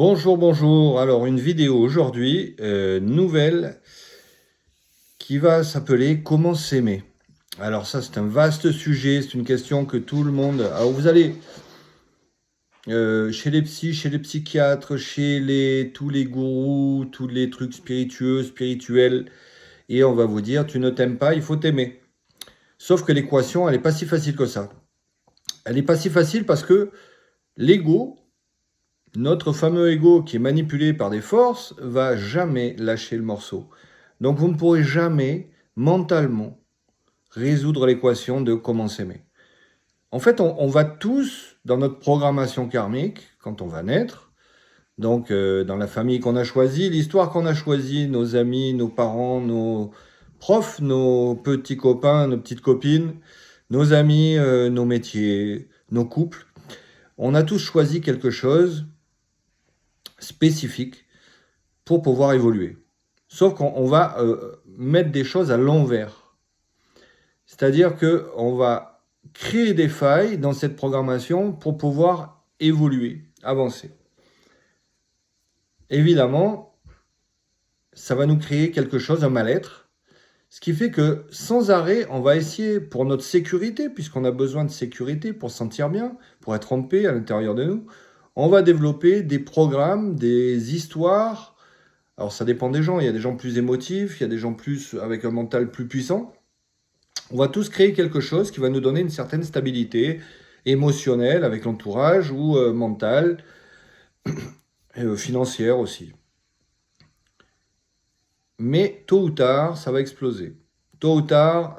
Bonjour, bonjour. Alors, une vidéo aujourd'hui, nouvelle, qui va s'appeler Comment s'aimer. Alors ça, c'est un vaste sujet, c'est une question que tout le monde... Alors vous allez chez les psys, chez les psychiatres, tous les gourous, tous les trucs spiritueux, spirituels, et on va vous dire, tu ne t'aimes pas, il faut t'aimer. Sauf que l'équation, elle n'est pas si facile que ça. Elle n'est pas si facile parce que l'ego, notre fameux ego qui est manipulé par des forces, va jamais lâcher le morceau. Donc vous ne pourrez jamais, mentalement, résoudre l'équation de comment s'aimer. En fait, on va tous, dans notre programmation karmique, quand on va naître, donc dans la famille qu'on a choisie, l'histoire qu'on a choisie, nos amis, nos parents, nos profs, nos petits copains, nos petites copines, nos amis, nos métiers, nos couples, on a tous choisi quelque chose spécifique pour pouvoir évoluer. Sauf qu'on va mettre des choses à l'envers. C'est-à-dire qu'on va créer des failles dans cette programmation pour pouvoir évoluer, avancer. Évidemment, ça va nous créer quelque chose, un mal-être, ce qui fait que sans arrêt, on va essayer pour notre sécurité, puisqu'on a besoin de sécurité pour se sentir bien, pour être en paix à l'intérieur de nous, on va développer des programmes, des histoires. Alors ça dépend des gens, il y a des gens plus émotifs, il y a des gens plus avec un mental plus puissant. On va tous créer quelque chose qui va nous donner une certaine stabilité émotionnelle avec l'entourage ou mentale, et financière aussi. Mais tôt ou tard, ça va exploser. Tôt ou tard,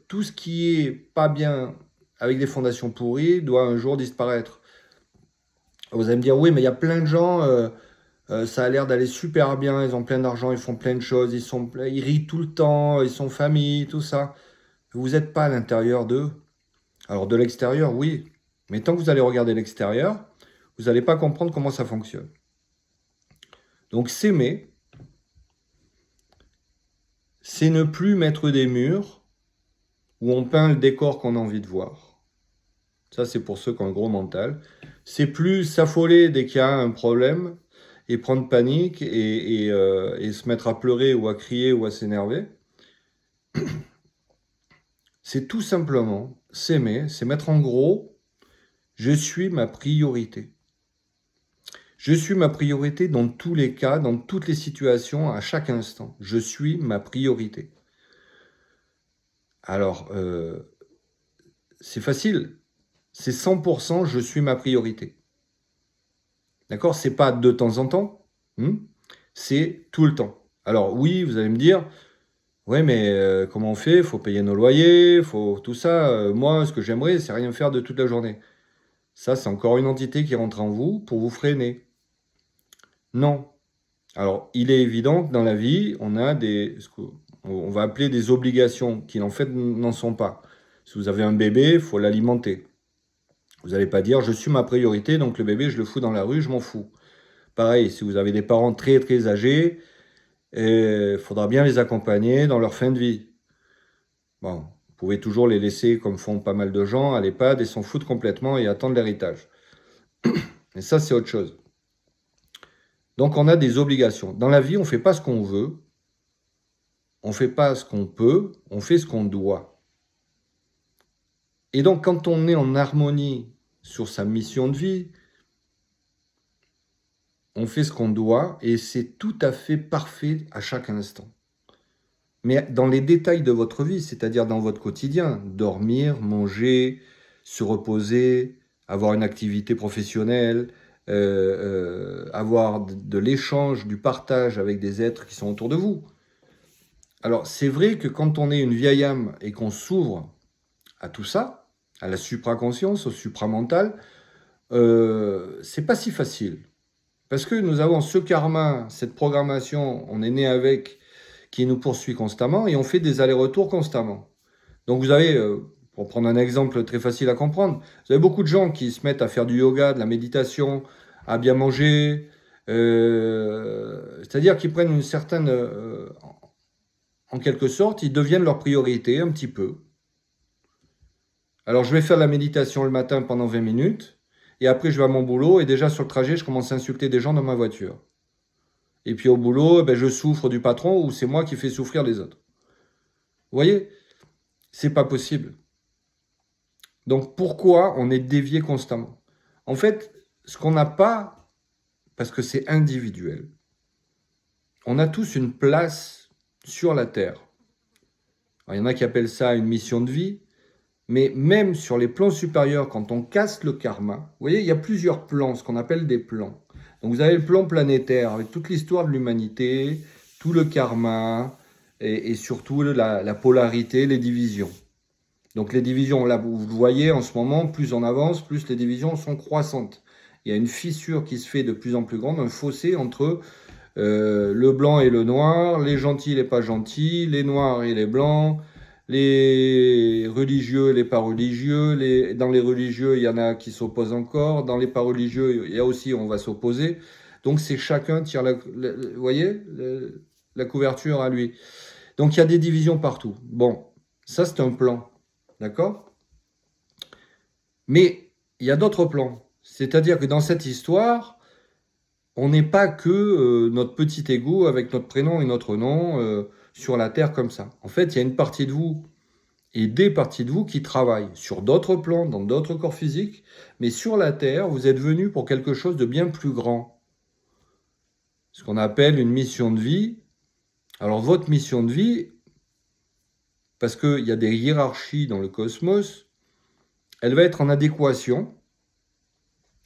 tout ce qui est pas bien avec des fondations pourries doit un jour disparaître. Vous allez me dire, oui, mais il y a plein de gens, ça a l'air d'aller super bien, ils ont plein d'argent, ils font plein de choses, ils rient tout le temps, ils sont famille, tout ça. Vous n'êtes pas à l'intérieur d'eux. Alors de l'extérieur, oui. Mais tant que vous allez regarder l'extérieur, vous n'allez pas comprendre comment ça fonctionne. Donc s'aimer, c'est ne plus mettre des murs où on peint le décor qu'on a envie de voir. Ça, c'est pour ceux qui ont un gros mental. C'est plus s'affoler dès qu'il y a un problème et prendre panique et se mettre à pleurer ou à crier ou à s'énerver. C'est tout simplement s'aimer, c'est mettre en gros, je suis ma priorité. Je suis ma priorité dans tous les cas, dans toutes les situations, à chaque instant. Je suis ma priorité. Alors, c'est facile. C'est 100% je suis ma priorité. D'accord? C'est pas de temps en temps. C'est tout le temps. Alors oui, vous allez me dire, ouais, mais comment on fait? Faut payer nos loyers, faut tout ça. Moi, ce que j'aimerais, c'est rien faire de toute la journée. Ça, c'est encore une entité qui rentre en vous pour vous freiner. Non. Alors, il est évident que dans la vie, on a ce qu'on va appeler des obligations, qui en fait n'en sont pas. Si vous avez un bébé, il faut l'alimenter. Vous n'allez pas dire, je suis ma priorité, donc le bébé, je le fous dans la rue, je m'en fous. Pareil, si vous avez des parents très très âgés, il faudra bien les accompagner dans leur fin de vie. Bon, vous pouvez toujours les laisser, comme font pas mal de gens, à l'EHPAD et s'en foutre complètement et attendre l'héritage. Mais ça, c'est autre chose. Donc on a des obligations. Dans la vie, on ne fait pas ce qu'on veut, on ne fait pas ce qu'on peut, on fait ce qu'on doit. Et donc quand on est en harmonie sur sa mission de vie, on fait ce qu'on doit et c'est tout à fait parfait à chaque instant. Mais dans les détails de votre vie, c'est-à-dire dans votre quotidien, dormir, manger, se reposer, avoir une activité professionnelle, avoir de l'échange, du partage avec des êtres qui sont autour de vous. Alors, c'est vrai que quand on est une vieille âme et qu'on s'ouvre à tout ça, à la supraconscience, au supramental, c'est pas si facile. Parce que nous avons ce karma, cette programmation, on est né avec, qui nous poursuit constamment et on fait des allers-retours constamment. Donc vous avez, pour prendre un exemple très facile à comprendre, vous avez beaucoup de gens qui se mettent à faire du yoga, de la méditation, à bien manger, c'est-à-dire qu'ils prennent une certaine... en quelque sorte, ils deviennent leur priorité un petit peu. Alors je vais faire la méditation le matin pendant 20 minutes, et après je vais à mon boulot, et déjà sur le trajet, je commence à insulter des gens dans ma voiture. Et puis au boulot, ben, je souffre du patron, ou c'est moi qui fais souffrir les autres. Vous voyez? C'est pas possible. Donc pourquoi on est dévié constamment? En fait, ce qu'on n'a pas, parce que c'est individuel, on a tous une place sur la Terre. Alors, il y en a qui appellent ça une mission de vie, mais même sur les plans supérieurs, quand on casse le karma, vous voyez, il y a plusieurs plans, ce qu'on appelle des plans. Donc vous avez le plan planétaire, avec toute l'histoire de l'humanité, tout le karma, et surtout la polarité, les divisions. Donc les divisions, là vous le voyez en ce moment, plus on avance, plus les divisions sont croissantes. Il y a une fissure qui se fait de plus en plus grande, un fossé entre le blanc et le noir, les gentils et les pas gentils, les noirs et les blancs, les religieux et les pas religieux. Dans les religieux, il y en a qui s'opposent encore. Dans les pas religieux, il y a aussi, on va s'opposer. Donc c'est chacun tire vous voyez, la couverture à lui. Donc il y a des divisions partout. Bon, ça c'est un plan. D'accord? Mais il y a d'autres plans. C'est-à-dire que dans cette histoire, on n'est pas que notre petit ego avec notre prénom et notre nom sur la Terre comme ça. En fait, il y a une partie de vous et des parties de vous qui travaillent sur d'autres plans, dans d'autres corps physiques, mais sur la Terre, vous êtes venus pour quelque chose de bien plus grand. Ce qu'on appelle une mission de vie. Alors, votre mission de vie, parce qu'il y a des hiérarchies dans le cosmos, elle va être en adéquation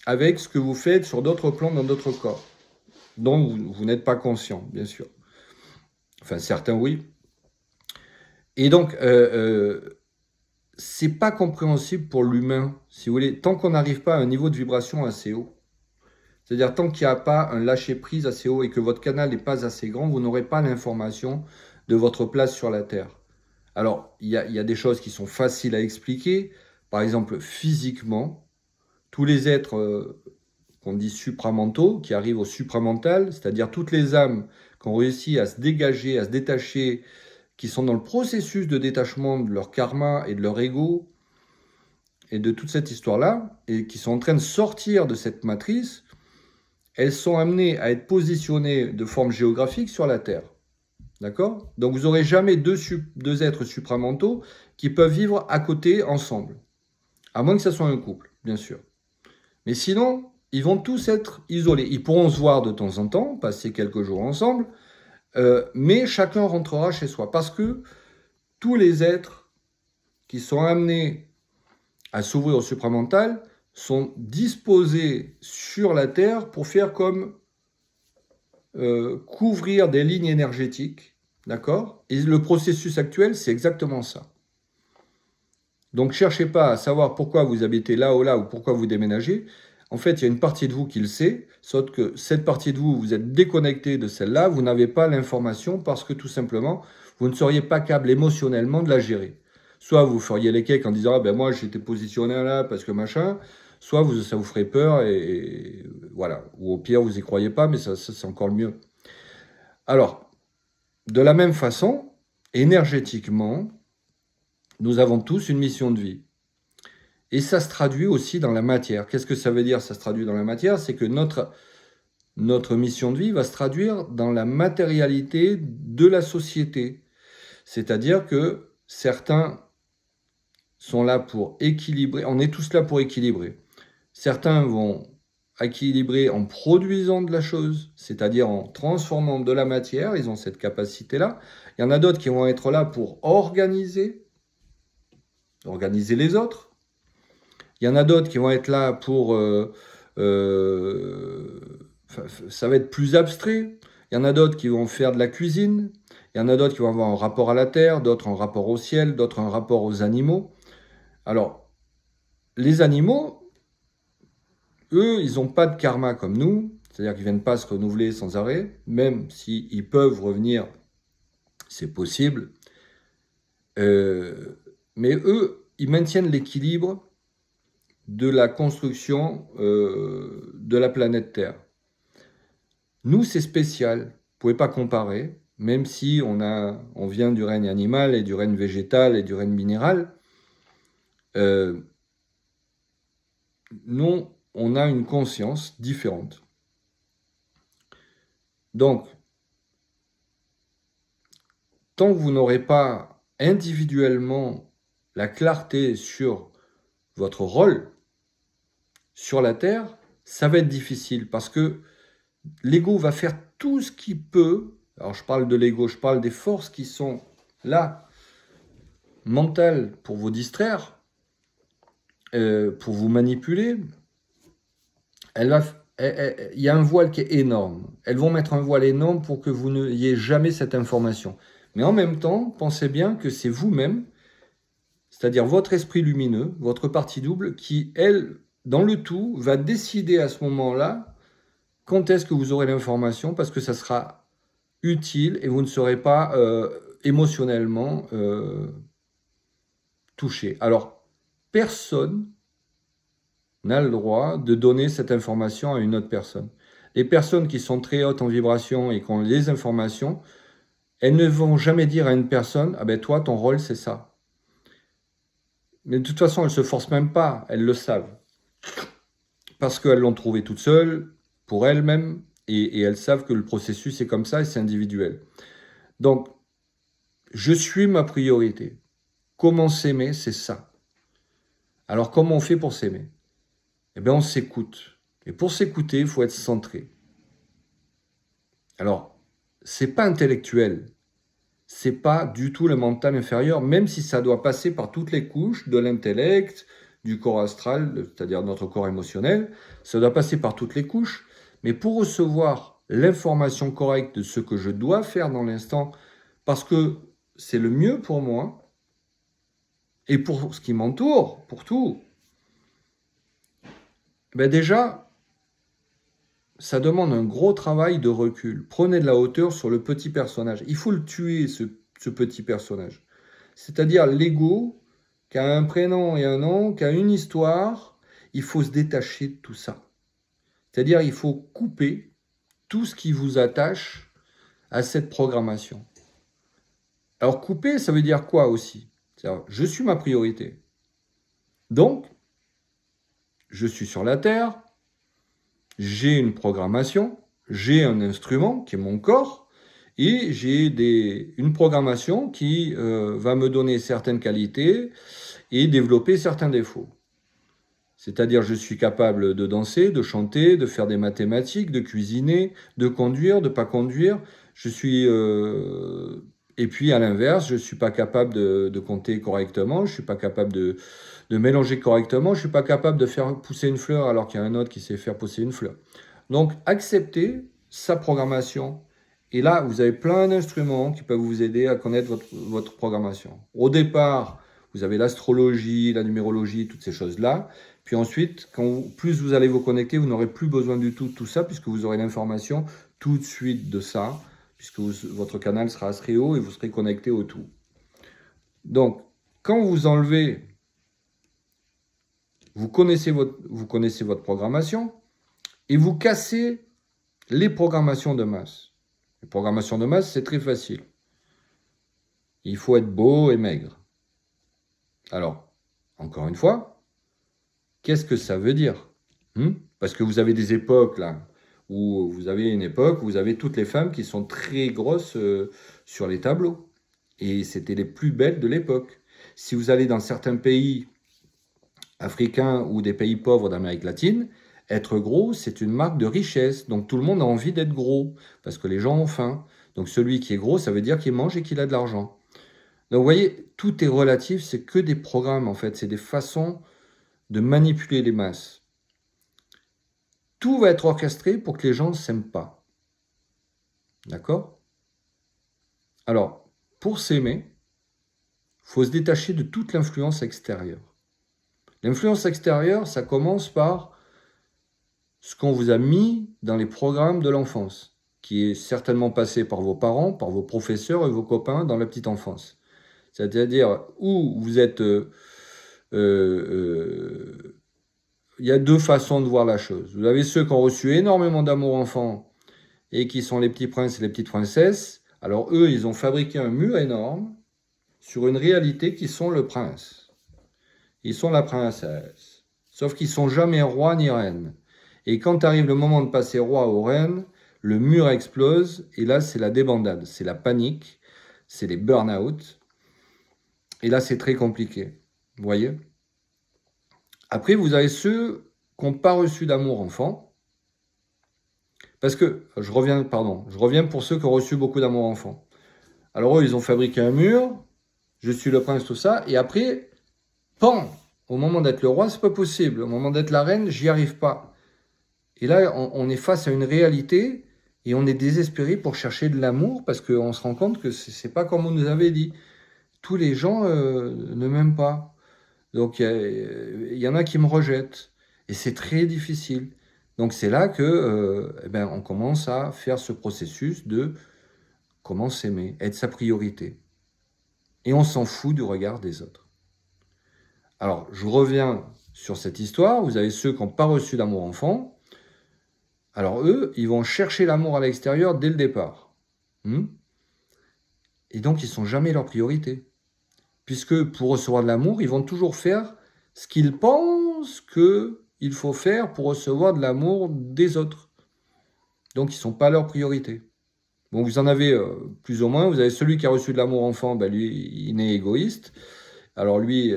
avec ce que vous faites sur d'autres plans dans d'autres corps, dont vous n'êtes pas conscient, bien sûr. Enfin, certains, oui. Et donc, c'est pas compréhensible pour l'humain, si vous voulez, tant qu'on n'arrive pas à un niveau de vibration assez haut. C'est-à-dire, tant qu'il n'y a pas un lâcher-prise assez haut et que votre canal n'est pas assez grand, vous n'aurez pas l'information de votre place sur la Terre. Alors, il y a des choses qui sont faciles à expliquer. Par exemple, physiquement, tous les êtres qu'on dit supramentaux, qui arrivent au supramental, c'est-à-dire toutes les âmes qui ont réussi à se dégager, à se détacher, qui sont dans le processus de détachement de leur karma et de leur ego, et de toute cette histoire-là, et qui sont en train de sortir de cette matrice, elles sont amenées à être positionnées de forme géographique sur la Terre. D'accord? Donc vous n'aurez jamais deux êtres supramentaux qui peuvent vivre à côté ensemble. À moins que ce soit un couple, bien sûr. Mais sinon, ils vont tous être isolés. Ils pourront se voir de temps en temps, passer quelques jours ensemble, mais chacun rentrera chez soi. Parce que tous les êtres qui sont amenés à s'ouvrir au supramental sont disposés sur la Terre pour faire comme couvrir des lignes énergétiques, d'accord? Et le processus actuel, c'est exactement ça. Donc, cherchez pas à savoir pourquoi vous habitez là ou là ou pourquoi vous déménagez. En fait, il y a une partie de vous qui le sait, sauf que cette partie de vous, vous êtes déconnecté de celle-là, vous n'avez pas l'information parce que tout simplement, vous ne seriez pas capable émotionnellement de la gérer. Soit vous feriez les cakes en disant « Ah ben moi, j'étais positionné là parce que machin », soit ça vous ferait peur et voilà. Ou au pire, vous n'y croyez pas, mais ça c'est encore le mieux. Alors, de la même façon, énergétiquement, nous avons tous une mission de vie. Et ça se traduit aussi dans la matière. Qu'est-ce que ça veut dire, ça se traduit dans la matière? C'est que notre mission de vie va se traduire dans la matérialité de la société. C'est-à-dire que certains sont là pour équilibrer. On est tous là pour équilibrer. Certains vont équilibrer en produisant de la chose, c'est-à-dire en transformant de la matière. Ils ont cette capacité-là. Il y en a d'autres qui vont être là pour organiser les autres. Il y en a d'autres qui vont être là pour... ça va être plus abstrait. Il y en a d'autres qui vont faire de la cuisine. Il y en a d'autres qui vont avoir un rapport à la terre, d'autres un rapport au ciel, d'autres un rapport aux animaux. Alors, les animaux, eux, ils n'ont pas de karma comme nous. C'est-à-dire qu'ils ne viennent pas se renouveler sans arrêt. Même s'ils peuvent revenir, c'est possible. Mais eux, ils maintiennent l'équilibre de la construction de la planète Terre. Nous, c'est spécial. Vous ne pouvez pas comparer, même si on vient du règne animal et du règne végétal et du règne minéral. Nous, on a une conscience différente. Donc, tant que vous n'aurez pas individuellement la clarté sur votre rôle sur la Terre, ça va être difficile parce que l'ego va faire tout ce qu'il peut. Alors je parle de l'ego, je parle des forces qui sont là, mentales, pour vous distraire, pour vous manipuler. Il y a un voile qui est énorme. Elles vont mettre un voile énorme pour que vous n'ayez jamais cette information. Mais en même temps, pensez bien que c'est vous-même, c'est-à-dire votre esprit lumineux, votre partie double, qui, elle, dans le tout, va décider à ce moment-là quand est-ce que vous aurez l'information, parce que ça sera utile et vous ne serez pas émotionnellement touché. Alors, personne n'a le droit de donner cette information à une autre personne. Les personnes qui sont très hautes en vibration et qui ont les informations, elles ne vont jamais dire à une personne « Ah ben toi, ton rôle, c'est ça ». Mais de toute façon, elles ne se forcent même pas, elles le savent. Parce qu'elles l'ont trouvé toutes seules, pour elles-mêmes, et elles savent que le processus est comme ça et c'est individuel. Donc, je suis ma priorité. Comment s'aimer, c'est ça. Alors, comment on fait pour s'aimer? Eh bien, on s'écoute. Et pour s'écouter, il faut être centré. Alors, c'est pas intellectuel. C'est pas du tout le mental inférieur, même si ça doit passer par toutes les couches de l'intellect, du corps astral, c'est-à-dire notre corps émotionnel. Ça doit passer par toutes les couches. Mais pour recevoir l'information correcte de ce que je dois faire dans l'instant, parce que c'est le mieux pour moi, et pour ce qui m'entoure, pour tout, ben déjà, ça demande un gros travail de recul. Prenez de la hauteur sur le petit personnage. Il faut le tuer, ce petit personnage. C'est-à-dire l'ego, qui a un prénom et un nom, qui a une histoire, il faut se détacher de tout ça. C'est-à-dire il faut couper tout ce qui vous attache à cette programmation. Alors couper, ça veut dire quoi aussi? C'est-à-dire, je suis ma priorité. Donc, je suis sur la Terre, j'ai une programmation, j'ai un instrument qui est mon corps, et j'ai une programmation qui va me donner certaines qualités et développer certains défauts. C'est-à-dire, je suis capable de danser, de chanter, de faire des mathématiques, de cuisiner, de conduire, de ne pas conduire. Je suis... Et puis, à l'inverse, je ne suis pas capable de compter correctement, je ne suis pas capable de mélanger correctement, je ne suis pas capable de faire pousser une fleur alors qu'il y a un autre qui sait faire pousser une fleur. Donc, acceptez sa programmation. Et là, vous avez plein d'instruments qui peuvent vous aider à connaître votre programmation. Au départ, vous avez l'astrologie, la numérologie, toutes ces choses-là. Puis ensuite, plus vous allez vous connecter, vous n'aurez plus besoin du tout de tout ça, puisque vous aurez l'information tout de suite de ça, puisque votre canal sera assez haut et vous serez connecté au tout. Donc, quand vous enlevez, vous connaissez votre programmation, et vous cassez les programmations de masse. Les programmations de masse, c'est très facile. Il faut être beau et maigre. Alors, encore une fois, qu'est-ce que ça veut dire? Parce que vous avez des époques, là, où vous avez une époque où vous avez toutes les femmes qui sont très grosses sur les tableaux. Et c'était les plus belles de l'époque. Si vous allez dans certains pays africains ou des pays pauvres d'Amérique latine, être gros, c'est une marque de richesse. Donc tout le monde a envie d'être gros, parce que les gens ont faim. Donc celui qui est gros, ça veut dire qu'il mange et qu'il a de l'argent. Donc vous voyez, tout est relatif, c'est que des programmes en fait, c'est des façons de manipuler les masses. Tout va être orchestré pour que les gens ne s'aiment pas. D'accord? Alors, pour s'aimer, il faut se détacher de toute l'influence extérieure. L'influence extérieure, ça commence par ce qu'on vous a mis dans les programmes de l'enfance, qui est certainement passé par vos parents, par vos professeurs et vos copains dans la petite enfance. C'est-à-dire où vous êtes... il y a deux façons de voir la chose. Vous avez ceux qui ont reçu énormément d'amour enfant et qui sont les petits princes et les petites princesses. Alors eux, ils ont fabriqué un mur énorme sur une réalité qui sont le prince. Ils sont la princesse. Sauf qu'ils ne sont jamais rois ni reines. Et quand arrive le moment de passer roi ou reine, le mur explose, et là, c'est la débandade, c'est la panique, c'est les burn-out. Et là, c'est très compliqué. Vous voyez? Après, vous avez ceux qui n'ont pas reçu d'amour enfant. Parce que, je reviens pour ceux qui ont reçu beaucoup d'amour enfant. Alors eux, ils ont fabriqué un mur, je suis le prince, tout ça, et après, pan, au moment d'être le roi, c'est pas possible. Au moment d'être la reine, j'y arrive pas. Et là, on est face à une réalité, et on est désespéré pour chercher de l'amour, parce qu'on se rend compte que c'est pas comme on nous avait dit. Tous les gens ne m'aiment pas. Donc il y en a qui me rejettent. Et c'est très difficile. Donc c'est là que on commence à faire ce processus de comment s'aimer, être sa priorité. Et on s'en fout du regard des autres. Alors je reviens sur cette histoire. Vous avez ceux qui n'ont pas reçu d'amour enfant. Alors eux, ils vont chercher l'amour à l'extérieur dès le départ. Et donc ils ne sont jamais leur priorité. Puisque pour recevoir de l'amour, ils vont toujours faire ce qu'ils pensent qu'il faut faire pour recevoir de l'amour des autres. Donc, ils ne sont pas leur priorité. Bon, vous en avez plus ou moins. Vous avez celui qui a reçu de l'amour enfant, lui, il est égoïste. Alors lui,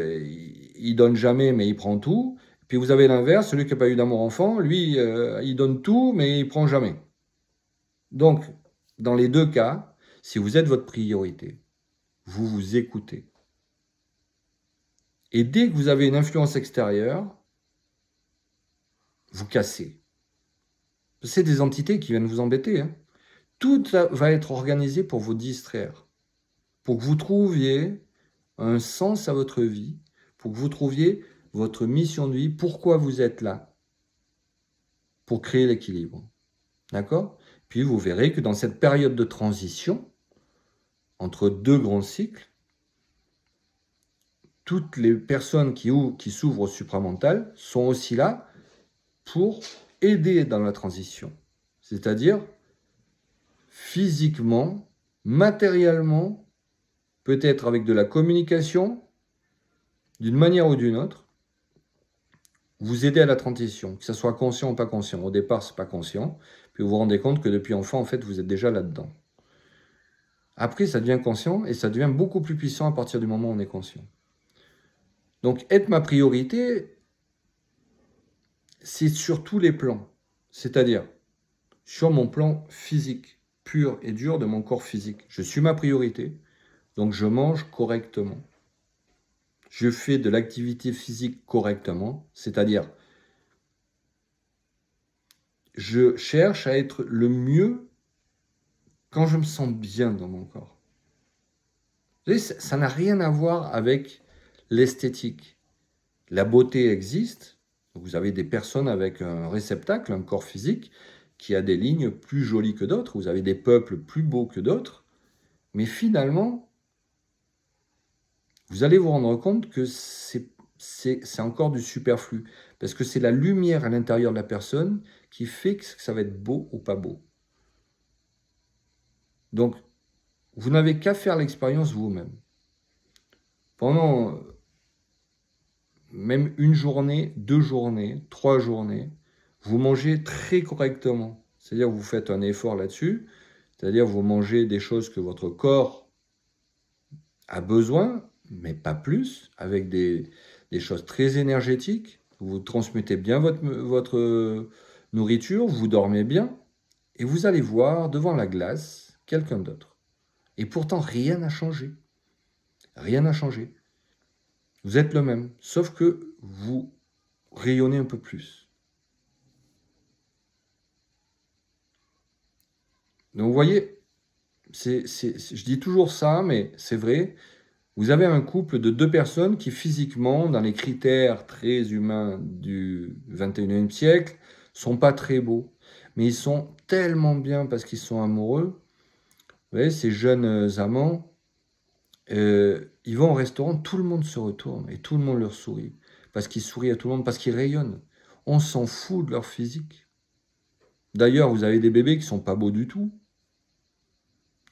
il donne jamais, mais il prend tout. Puis vous avez l'inverse, celui qui n'a pas eu d'amour enfant, lui, il donne tout, mais il prend jamais. Donc, dans les deux cas, si vous êtes votre priorité, vous vous écoutez. Et dès que vous avez une influence extérieure, vous cassez. C'est des entités qui viennent vous embêter. Tout va être organisé pour vous distraire, pour que vous trouviez un sens à votre vie, pour que vous trouviez votre mission de vie, pourquoi vous êtes là, pour créer l'équilibre. D'accord? Puis vous verrez que dans cette période de transition, entre deux grands cycles, toutes les personnes qui s'ouvrent au supramental sont aussi là pour aider dans la transition. C'est-à-dire physiquement, matériellement, peut-être avec de la communication, d'une manière ou d'une autre, vous aider à la transition, que ce soit conscient ou pas conscient. Au départ, ce n'est pas conscient, puis vous vous rendez compte que depuis enfant, en fait, vous êtes déjà là-dedans. Après, ça devient conscient, et ça devient beaucoup plus puissant à partir du moment où on est conscient. Donc, être ma priorité, c'est sur tous les plans. C'est-à-dire, sur mon plan physique, pur et dur de mon corps physique. Je suis ma priorité, donc je mange correctement. Je fais de l'activité physique correctement, c'est-à-dire, je cherche à être le mieux quand je me sens bien dans mon corps. Vous savez, ça n'a rien à voir avec l'esthétique. La beauté existe. Vous avez des personnes avec un réceptacle, un corps physique, qui a des lignes plus jolies que d'autres. Vous avez des peuples plus beaux que d'autres. Mais finalement, vous allez vous rendre compte que c'est encore du superflu. Parce que c'est la lumière à l'intérieur de la personne qui fait que ça va être beau ou pas beau. Donc, vous n'avez qu'à faire l'expérience vous-même. Pendant même une journée, 2 journées, 3 journées, vous mangez très correctement. C'est-à-dire vous faites un effort là-dessus, c'est-à-dire vous mangez des choses que votre corps a besoin, mais pas plus, avec des choses très énergétiques. Vous transmettez bien votre nourriture, vous dormez bien, et vous allez voir devant la glace quelqu'un d'autre. Et pourtant, rien n'a changé. Rien n'a changé. Vous êtes le même, sauf que vous rayonnez un peu plus. Donc vous voyez, je dis toujours ça, mais c'est vrai. Vous avez un couple de 2 personnes qui physiquement, dans les critères très humains du 21e siècle, sont pas très beaux. Mais ils sont tellement bien parce qu'ils sont amoureux. Vous voyez, ces jeunes amants, ils vont au restaurant, tout le monde se retourne et tout le monde leur sourit. Parce qu'ils sourient à tout le monde, parce qu'ils rayonnent. On s'en fout de leur physique. D'ailleurs, vous avez des bébés qui ne sont pas beaux du tout.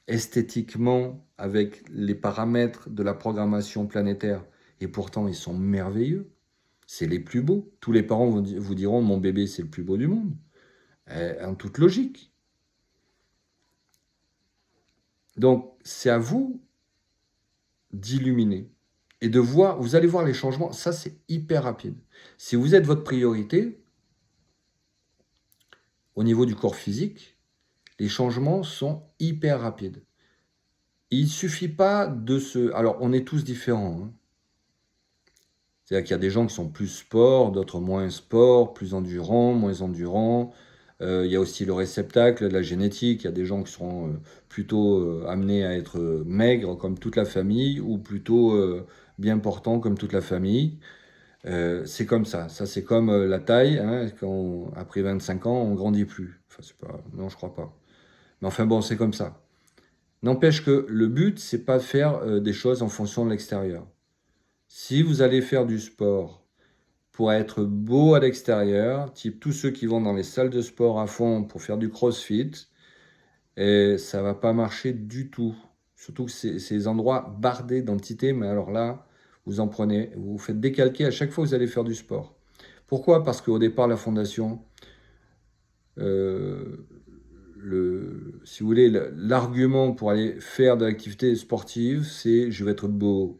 Esthétiquement, avec les paramètres de la programmation planétaire, et pourtant ils sont merveilleux. c'est les plus beaux. Tous les parents vous diront, mon bébé, c'est le plus beau du monde. En toute logique. Donc, c'est à vous d'illuminer et de voir, vous allez voir les changements. Ça, c'est hyper rapide. Si vous êtes votre priorité, au niveau du corps physique, les changements sont hyper rapides. Il ne suffit pas de se... Alors, on est tous différents. Hein. C'est-à-dire qu'il y a des gens qui sont plus sport, d'autres moins sport, plus endurants, moins endurants. Il y a aussi le réceptacle, la génétique. Il y a des gens qui seront plutôt amenés à être maigres comme toute la famille ou plutôt bien portants comme toute la famille. C'est comme ça. Ça, c'est comme la taille. Hein, après 25 ans, on ne grandit plus. Enfin, c'est pas... Non, je crois pas. Mais enfin bon, c'est comme ça. N'empêche que le but, c'est pas de faire des choses en fonction de l'extérieur. Si vous allez faire du sport pour être beau à l'extérieur, type tous ceux qui vont dans les salles de sport à fond pour faire du crossfit, et ça va pas marcher du tout. Surtout que c'est ces endroits bardés d'entités, mais alors là, vous en prenez, vous vous faites décalquer à chaque fois que vous allez faire du sport. Pourquoi? Parce qu'au départ, la fondation, euh, si vous voulez, l'argument pour aller faire de l'activité sportive, c'est je veux être beau.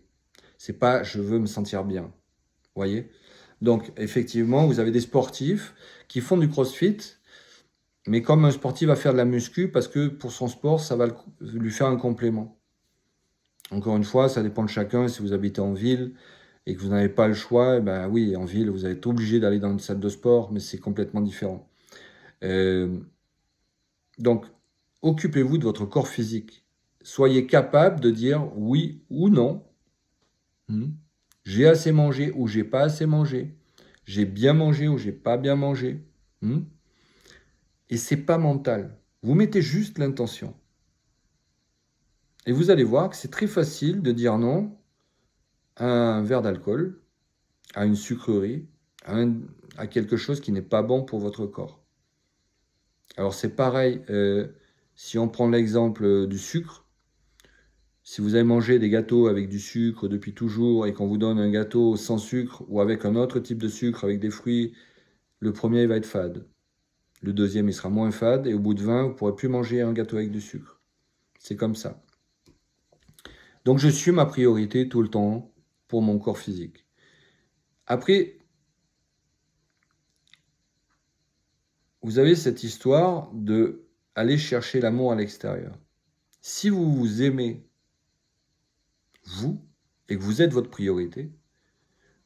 C'est pas je veux me sentir bien. Vous voyez? Donc, effectivement, vous avez des sportifs qui font du crossfit, mais comme un sportif va faire de la muscu, parce que pour son sport, ça va lui faire un complément. Encore une fois, ça dépend de chacun. Si vous habitez en ville et que vous n'avez pas le choix, eh ben oui, en ville, vous êtes obligé d'aller dans une salle de sport, mais c'est complètement différent. Euh, donc, occupez-vous de votre corps physique. Soyez capable de dire oui ou non. J'ai assez mangé ou j'ai pas assez mangé. J'ai bien mangé ou j'ai pas bien mangé. Et c'est pas mental. Vous mettez juste l'intention. Et vous allez voir que c'est très facile de dire non à un verre d'alcool, à une sucrerie, à quelque chose qui n'est pas bon pour votre corps. Alors c'est pareil, si on prend l'exemple du sucre, si vous avez mangé des gâteaux avec du sucre depuis toujours et qu'on vous donne un gâteau sans sucre ou avec un autre type de sucre, avec des fruits, le premier va être fade. Le deuxième, il sera moins fade et au bout de 20, vous ne pourrez plus manger un gâteau avec du sucre. C'est comme ça. Donc je suis ma priorité tout le temps pour mon corps physique. Après, vous avez cette histoire de aller chercher l'amour à l'extérieur. Si vous vous aimez, vous, et que vous êtes votre priorité,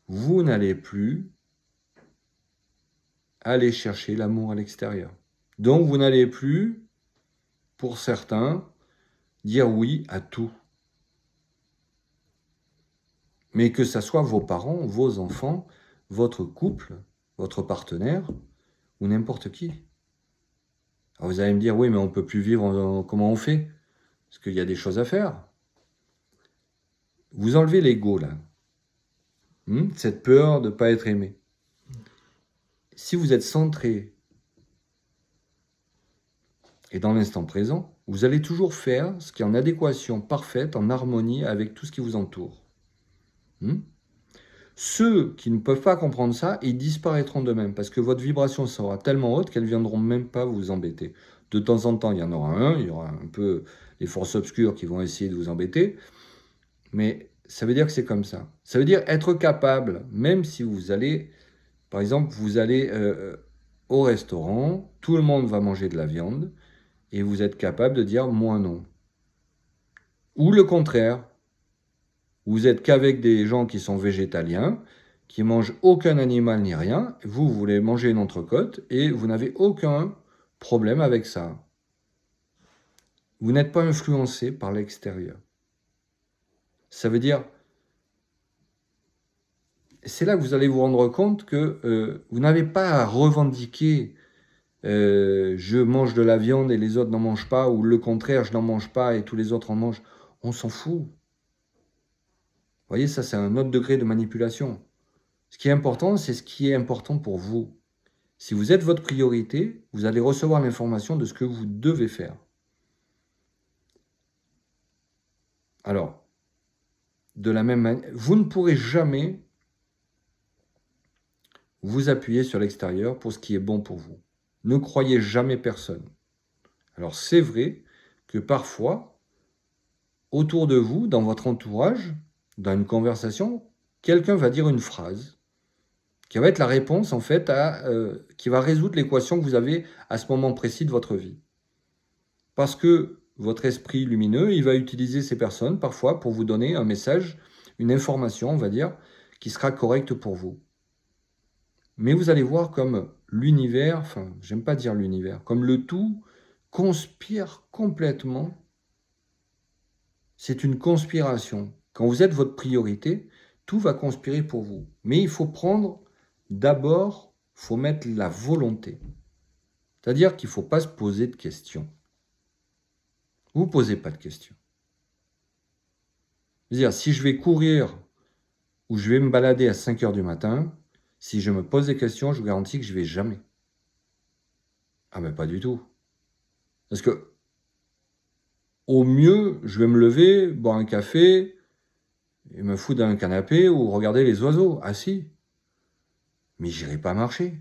vous n'allez plus aller chercher l'amour à l'extérieur. Donc vous n'allez plus, pour certains, dire oui à tout. Mais que ce soit vos parents, vos enfants, votre couple, votre partenaire, ou n'importe qui. Alors vous allez me dire, oui, mais on ne peut plus vivre, comment on fait? Parce qu'il y a des choses à faire. Vous enlevez l'ego, là. Cette peur de ne pas être aimé. Si vous êtes centré et dans l'instant présent, vous allez toujours faire ce qui est en adéquation parfaite, en harmonie avec tout ce qui vous entoure. Ceux qui ne peuvent pas comprendre ça, ils disparaîtront d'eux-mêmes parce que votre vibration sera tellement haute qu'elles ne viendront même pas vous embêter. De temps en temps, il y en aura un, il y aura un peu les forces obscures qui vont essayer de vous embêter, mais ça veut dire que c'est comme ça. Ça veut dire être capable, même si vous allez, par exemple, vous allez au restaurant, tout le monde va manger de la viande, et vous êtes capable de dire moi non. Ou le contraire, vous êtes qu'avec des gens qui sont végétaliens, qui mangent aucun animal ni rien, vous voulez manger une entrecôte et vous n'avez aucun problème avec ça. Vous n'êtes pas influencé par l'extérieur. Ça veut dire, c'est là que vous allez vous rendre compte que vous n'avez pas à revendiquer je mange de la viande et les autres n'en mangent pas, ou le contraire, je n'en mange pas et tous les autres en mangent. On s'en fout. Vous voyez, ça c'est un autre degré de manipulation. Ce qui est important, c'est ce qui est important pour vous. Si vous êtes votre priorité, vous allez recevoir l'information de ce que vous devez faire. Alors, de la même manière, vous ne pourrez jamais vous appuyez sur l'extérieur pour ce qui est bon pour vous. Ne croyez jamais personne. Alors c'est vrai que parfois, autour de vous, dans votre entourage, dans une conversation, quelqu'un va dire une phrase qui va être la réponse en fait qui va résoudre l'équation que vous avez à ce moment précis de votre vie. Parce que votre esprit lumineux, il va utiliser ces personnes parfois pour vous donner un message, une information, on va dire, qui sera correcte pour vous. Mais vous allez voir comme l'univers, enfin, j'aime pas dire l'univers, comme le tout conspire complètement. C'est une conspiration. Quand vous êtes votre priorité, tout va conspirer pour vous. Mais il faut prendre, d'abord, il faut mettre la volonté. C'est-à-dire qu'il ne faut pas se poser de questions. Vous ne posez pas de questions. C'est-à-dire, si je vais courir ou je vais me balader à 5 heures du matin, si je me pose des questions, je vous garantis que je ne vais jamais. Ah mais pas du tout. Parce que, au mieux, je vais me lever, boire un café, et me foutre dans un canapé ou regarder les oiseaux. Ah si. Mais j'irai pas marcher.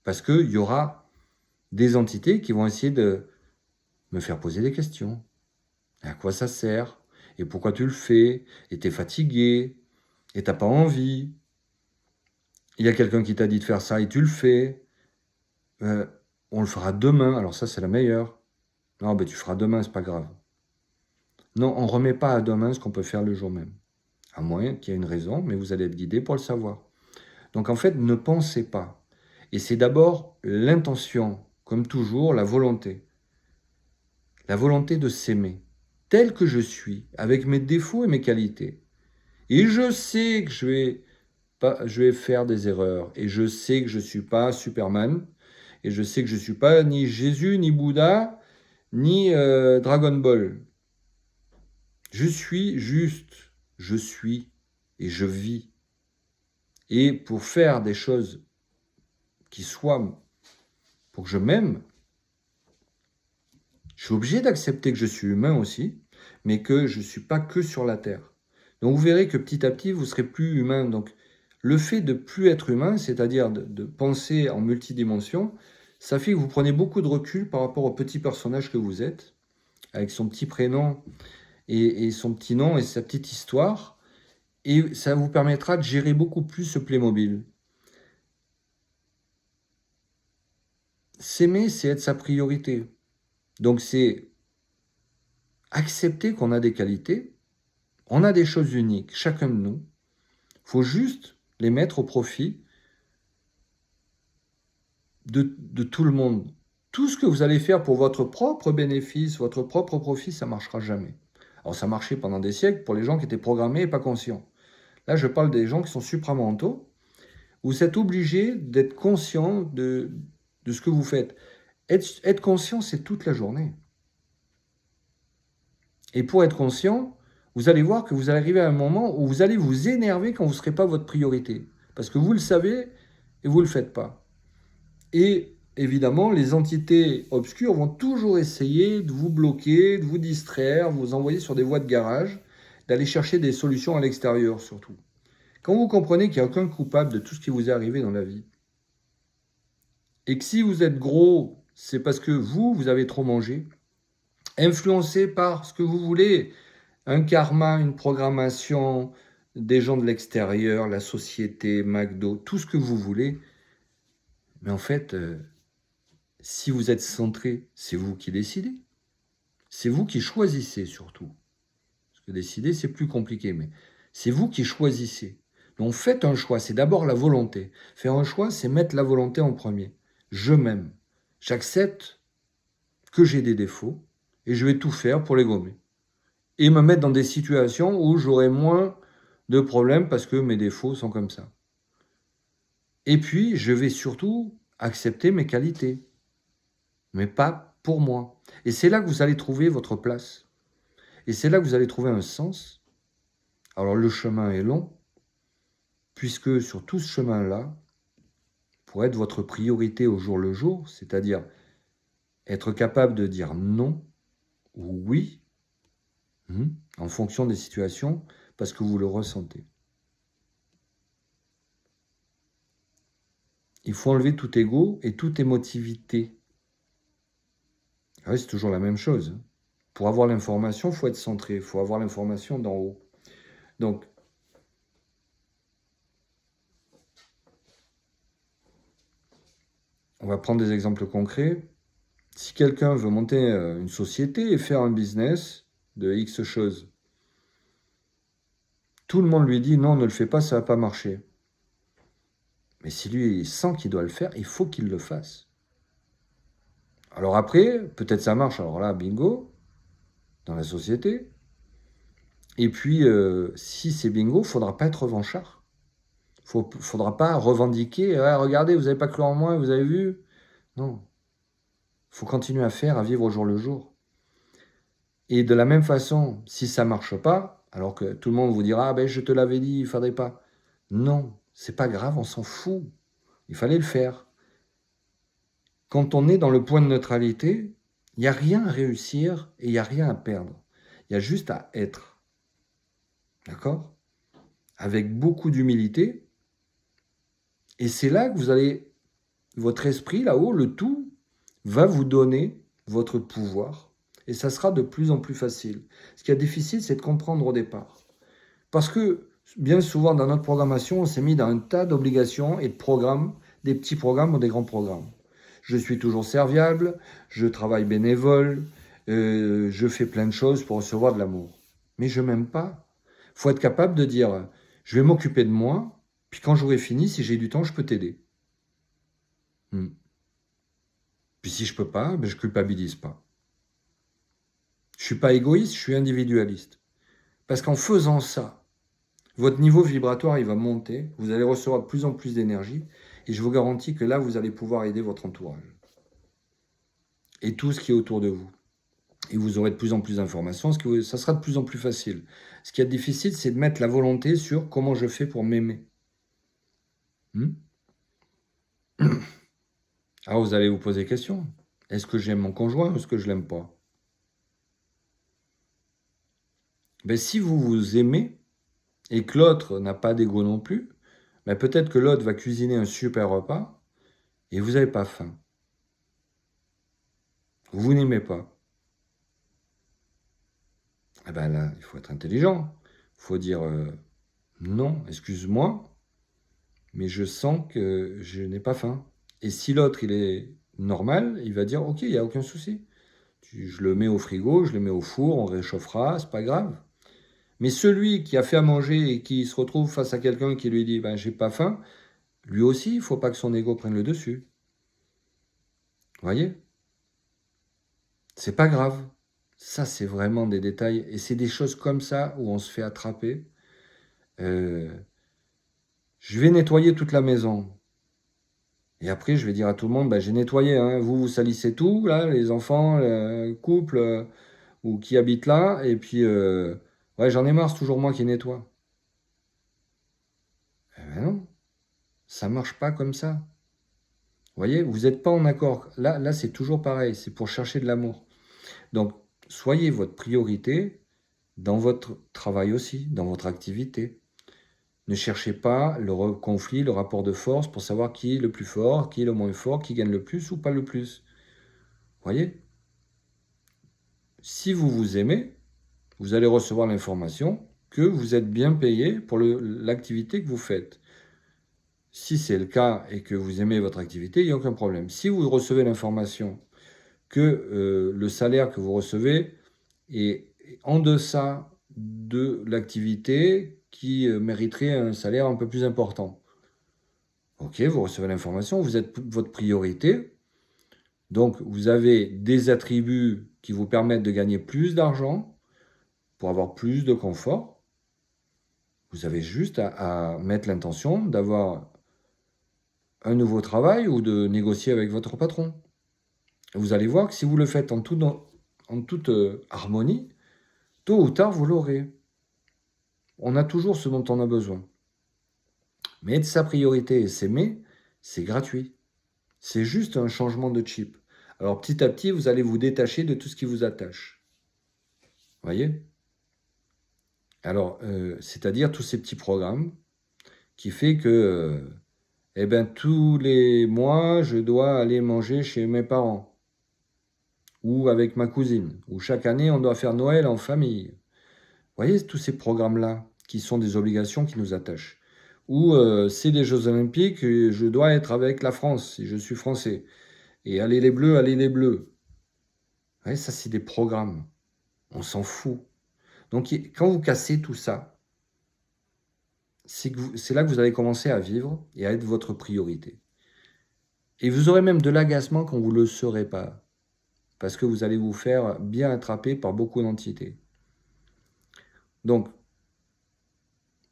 Parce qu'il y aura des entités qui vont essayer de me faire poser des questions. À quoi ça sert? Et pourquoi tu le fais? Et t'es fatigué? Et t'as pas envie? Il y a quelqu'un qui t'a dit de faire ça et tu le fais? On le fera demain. Alors ça, c'est la meilleure. Non, ben tu feras demain, c'est pas grave. Non, on remet pas à demain ce qu'on peut faire le jour même. À moins qu'il y ait une raison, mais vous allez être guidé pour le savoir. Donc en fait, ne pensez pas. Et c'est d'abord l'intention, comme toujours, la volonté. La volonté de s'aimer, tel que je suis, avec mes défauts et mes qualités. Et je sais que je vais faire des erreurs. Et je sais que je ne suis pas Superman. Et je sais que je ne suis pas ni Jésus, ni Bouddha, ni Dragon Ball. Je suis juste. Je suis et je vis. Et pour faire des choses qui soient, pour que je m'aime, je suis obligé d'accepter que je suis humain aussi, mais que je ne suis pas que sur la Terre. Donc vous verrez que petit à petit, vous serez plus humain. Donc le fait de plus être humain, c'est-à-dire de penser en multidimension, ça fait que vous prenez beaucoup de recul par rapport au petit personnage que vous êtes, avec son petit prénom et son petit nom et sa petite histoire. Et ça vous permettra de gérer beaucoup plus ce Playmobil. S'aimer, c'est être sa priorité. Donc c'est accepter qu'on a des qualités, on a des choses uniques, chacun de nous. Il faut juste les mettre au profit de tout le monde. Tout ce que vous allez faire pour votre propre bénéfice, votre propre profit, ça ne marchera jamais. Alors ça marchait pendant des siècles pour les gens qui étaient programmés et pas conscients. Là, je parle des gens qui sont supramentaux. Vous êtes obligé d'être conscient de ce que vous faites. Être conscient, c'est toute la journée. Et pour être conscient, vous allez voir que vous allez arriver à un moment où vous allez vous énerver quand vous ne serez pas votre priorité. Parce que vous le savez et vous ne le faites pas. Et évidemment, les entités obscures vont toujours essayer de vous bloquer, de vous distraire, vous envoyer sur des voies de garage, d'aller chercher des solutions à l'extérieur surtout. Quand vous comprenez qu'il n'y a aucun coupable de tout ce qui vous est arrivé dans la vie, et que si vous êtes gros, c'est parce que vous avez trop mangé, influencé par ce que vous voulez, un karma, une programmation, des gens de l'extérieur, la société, McDo, tout ce que vous voulez. Mais en fait, si vous êtes centré, c'est vous qui décidez. C'est vous qui choisissez surtout. Parce que décider, c'est plus compliqué, mais c'est vous qui choisissez. Donc faites un choix, c'est d'abord la volonté. Faire un choix, c'est mettre la volonté en premier. Je m'aime. J'accepte que j'ai des défauts et je vais tout faire pour les gommer. Et me mettre dans des situations où j'aurai moins de problèmes parce que mes défauts sont comme ça. Et puis, je vais surtout accepter mes qualités, mais pas pour moi. Et c'est là que vous allez trouver votre place. Et c'est là que vous allez trouver un sens. Alors le chemin est long, puisque sur tout ce chemin-là, pour être votre priorité au jour le jour, c'est-à-dire être capable de dire non ou oui, en fonction des situations, parce que vous le ressentez. il faut enlever tout ego et toute émotivité. Ah oui, c'est toujours la même chose. Pour avoir l'information, il faut être centré, il faut avoir l'information d'en haut. Donc, on va prendre des exemples concrets. Si quelqu'un veut monter une société et faire un business de X choses, tout le monde lui dit non, ne le fais pas, ça ne va pas marcher. Mais si lui il sent qu'il doit le faire, il faut qu'il le fasse. Alors après, peut-être ça marche, alors là, bingo, dans la société. Et puis, si c'est bingo, il ne faudra pas être revanchard. Il ne faudra pas revendiquer, ah, regardez, vous n'avez pas cru en moi, vous avez vu. Non. Il faut continuer à faire, à vivre au jour le jour. Et de la même façon, si ça ne marche pas, alors que tout le monde vous dira, ah ben je te l'avais dit, il ne faudrait pas. Non, c'est pas grave, on s'en fout. Il fallait le faire. Quand on est dans le point de neutralité, il n'y a rien à réussir et il n'y a rien à perdre. Il y a juste à être. D'accord? Avec beaucoup d'humilité. Et c'est là que vous allez, votre esprit là-haut, le tout, va vous donner votre pouvoir. Et ça sera de plus en plus facile. Ce qui est difficile, c'est de comprendre au départ. Parce que bien souvent, dans notre programmation, on s'est mis dans un tas d'obligations et de programmes, des petits programmes ou des grands programmes. Je suis toujours serviable, je travaille bénévole, je fais plein de choses pour recevoir de l'amour. Mais je m'aime pas. Il faut être capable de dire, je vais m'occuper de moi, puis quand j'aurai fini, si j'ai du temps, je peux t'aider. Puis si je peux pas, ben je culpabilise pas. Je suis pas égoïste, je suis individualiste. Parce qu'en faisant ça, votre niveau vibratoire, il va monter, vous allez recevoir de plus en plus d'énergie, et je vous garantis que là, vous allez pouvoir aider votre entourage. Et tout ce qui est autour de vous. Et vous aurez de plus en plus d'informations, ça sera de plus en plus facile. Ce qui est difficile, c'est de mettre la volonté sur comment je fais pour m'aimer. Alors vous allez vous poser des questions. Est-ce que j'aime mon conjoint ou est-ce que je l'aime pas? Ben, si vous vous aimez, et que l'autre n'a pas d'ego non plus, ben peut-être que l'autre va cuisiner un super repas, et vous n'avez pas faim. Vous n'aimez pas. Eh ben là, il faut être intelligent. Il faut dire non, excuse-moi, mais je sens que je n'ai pas faim. Et si l'autre, il est normal, il va dire ok, il n'y a aucun souci. Je le mets au frigo, je le mets au four, on réchauffera, c'est pas grave. Mais celui qui a fait à manger et qui se retrouve face à quelqu'un qui lui dit ben, j'ai pas faim, lui aussi, il ne faut pas que son ego prenne le dessus. Vous voyez? C'est pas grave. Ça, c'est vraiment des détails. Et c'est des choses comme ça où on se fait attraper. Je vais nettoyer toute la maison. Et après, je vais dire à tout le monde, bah, j'ai nettoyé. Hein. Vous salissez tout, là, les enfants, le couple, ou qui habitent là. Et puis, ouais, j'en ai marre, c'est toujours moi qui nettoie. Eh ben non, ça marche pas comme ça. Vous voyez, vous n'êtes pas en accord. Là, c'est toujours pareil. C'est pour chercher de l'amour. Donc, soyez votre priorité dans votre travail aussi, dans votre activité. Ne cherchez pas le conflit, le rapport de force pour savoir qui est le plus fort, qui est le moins fort, qui gagne le plus ou pas le plus. Vous voyez? Si vous vous aimez, vous allez recevoir l'information que vous êtes bien payé pour l'activité que vous faites. Si c'est le cas et que vous aimez votre activité, il n'y a aucun problème. Si vous recevez l'information que le salaire que vous recevez est en deçà de l'activité qui mériterait un salaire un peu plus important. Ok, vous recevez l'information, vous êtes votre priorité, donc vous avez des attributs qui vous permettent de gagner plus d'argent pour avoir plus de confort. Vous avez juste à mettre l'intention d'avoir un nouveau travail ou de négocier avec votre patron. Vous allez voir que si vous le faites en toute harmonie, tôt ou tard, vous l'aurez. On a toujours ce dont on a besoin. Mais être sa priorité et s'aimer, c'est gratuit. C'est juste un changement de chip. Alors petit à petit, vous allez vous détacher de tout ce qui vous attache. Vous voyez? Alors, c'est-à-dire tous ces petits programmes qui fait que Eh bien, tous les mois, je dois aller manger chez mes parents ou avec ma cousine, ou chaque année, on doit faire Noël en famille. Vous voyez, tous ces programmes-là, qui sont des obligations qui nous attachent. Ou c'est les Jeux Olympiques, je dois être avec la France, si je suis français. Et allez les Bleus, allez les Bleus. Vous voyez, ça, c'est des programmes. On s'en fout. Donc, quand vous cassez tout ça, c'est là que vous allez commencer à vivre et à être votre priorité. Et vous aurez même de l'agacement quand vous ne le serez pas. Parce que vous allez vous faire bien attraper par beaucoup d'entités. Donc,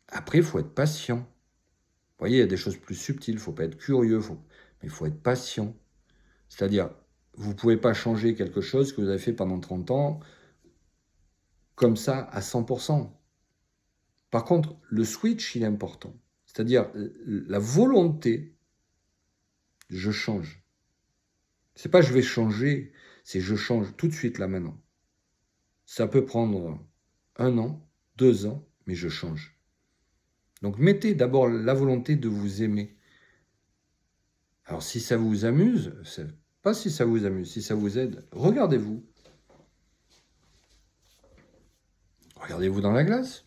après, il faut être patient. Vous voyez, il y a des choses plus subtiles, il ne faut pas être curieux, mais il faut être patient. C'est-à-dire, vous ne pouvez pas changer quelque chose que vous avez fait pendant 30 ans comme ça à 100%. Par contre, le switch, il est important. C'est-à-dire, la volonté, je change. C'est pas je vais changer, c'est je change tout de suite là maintenant. Ça peut prendre 1 an, 2 ans, mais je change. Donc mettez d'abord la volonté de vous aimer. Alors si ça vous amuse, pas si ça vous amuse, si ça vous aide, regardez-vous. Regardez-vous dans la glace.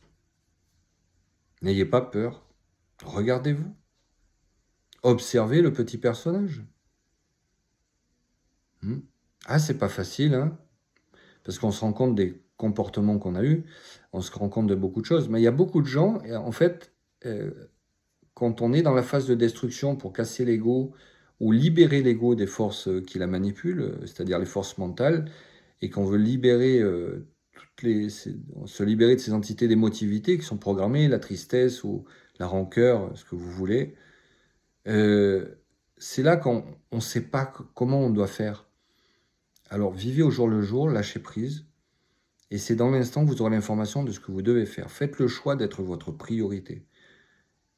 N'ayez pas peur. Regardez-vous. Observez le petit personnage. Ah, c'est pas facile, hein, parce qu'on se rend compte des comportements qu'on a eus, on se rend compte de beaucoup de choses. Mais il y a beaucoup de gens, et en fait, quand on est dans la phase de destruction pour casser l'ego ou libérer l'ego des forces qui la manipulent, c'est-à-dire les forces mentales, et qu'on veut libérer se libérer de ces entités d'émotivité qui sont programmées, la tristesse ou la rancœur, ce que vous voulez, c'est là qu'on ne sait pas comment on doit faire. Alors vivez au jour le jour, lâchez prise, et c'est dans l'instant que vous aurez l'information de ce que vous devez faire. Faites le choix d'être votre priorité.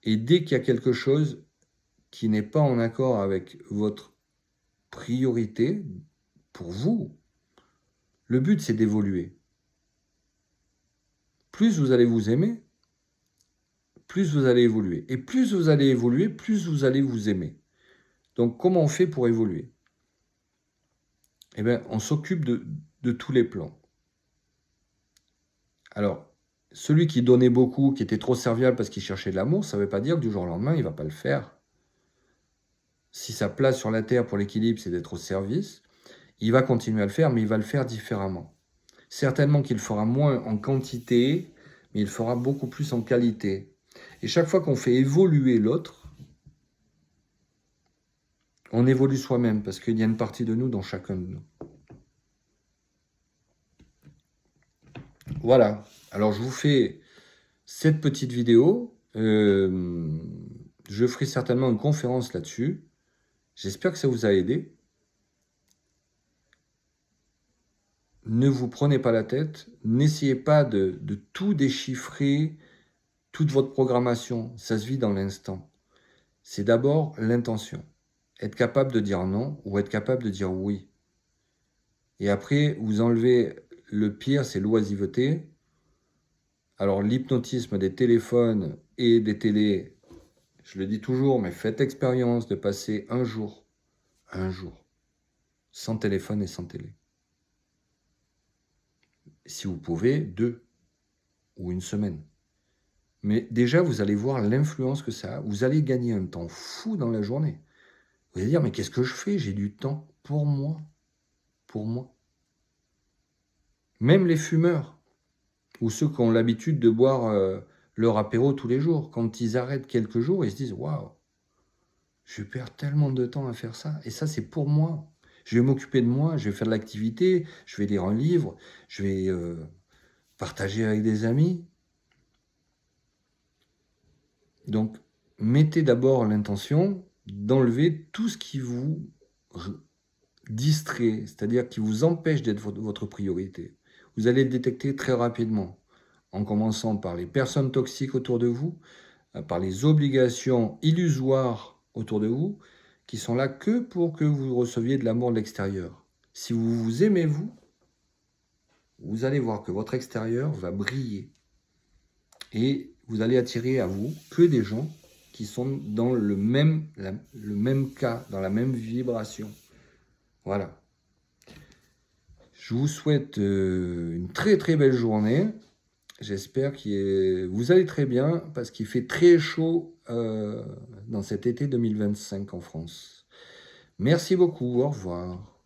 Et dès qu'il y a quelque chose qui n'est pas en accord avec votre priorité, pour vous, le but c'est d'évoluer. Plus vous allez vous aimer, plus vous allez évoluer. Et plus vous allez évoluer, plus vous allez vous aimer. Donc comment on fait pour évoluer? Eh bien, on s'occupe de tous les plans. Alors, celui qui donnait beaucoup, qui était trop serviable parce qu'il cherchait de l'amour, ça ne veut pas dire que du jour au lendemain, il ne va pas le faire. Si sa place sur la Terre pour l'équilibre, c'est d'être au service, il va continuer à le faire, mais il va le faire différemment. Certainement qu'il fera moins en quantité, mais il fera beaucoup plus en qualité. Et chaque fois qu'on fait évoluer l'autre, on évolue soi-même, parce qu'il y a une partie de nous dans chacun de nous. Voilà. Alors, je vous fais cette petite vidéo. Je ferai certainement une conférence là-dessus. J'espère que ça vous a aidé. Ne vous prenez pas la tête. N'essayez pas de tout déchiffrer, toute votre programmation. Ça se vit dans l'instant. C'est d'abord l'intention. Être capable de dire non ou être capable de dire oui. Et après, vous enlevez le pire, c'est l'oisiveté. Alors, l'hypnotisme des téléphones et des télés, je le dis toujours, mais faites expérience de passer un jour, sans téléphone et sans télé. Si vous pouvez, 2 ou 1 semaine. Mais déjà, vous allez voir l'influence que ça a. Vous allez gagner un temps fou dans la journée. Vous allez dire, mais qu'est-ce que je fais? J'ai du temps pour moi. Pour moi. Même les fumeurs, ou ceux qui ont l'habitude de boire leur apéro tous les jours, quand ils arrêtent quelques jours, ils se disent, waouh, je perds tellement de temps à faire ça. Et ça, c'est pour moi. Je vais m'occuper de moi, je vais faire de l'activité, je vais lire un livre, je vais partager avec des amis. Donc, mettez d'abord l'intention d'enlever tout ce qui vous distrait, c'est-à-dire qui vous empêche d'être votre priorité. Vous allez le détecter très rapidement, en commençant par les personnes toxiques autour de vous, par les obligations illusoires autour de vous, qui sont là que pour que vous receviez de l'amour de l'extérieur. Si vous vous aimez vous allez voir que votre extérieur va briller. Et vous allez attirer à vous que des gens qui sont dans le même cas, dans la même vibration. Voilà. Je vous souhaite une très très belle journée. J'espère que vous allez très bien parce qu'il fait très chaud dans cet été 2025 en France. Merci beaucoup, au revoir.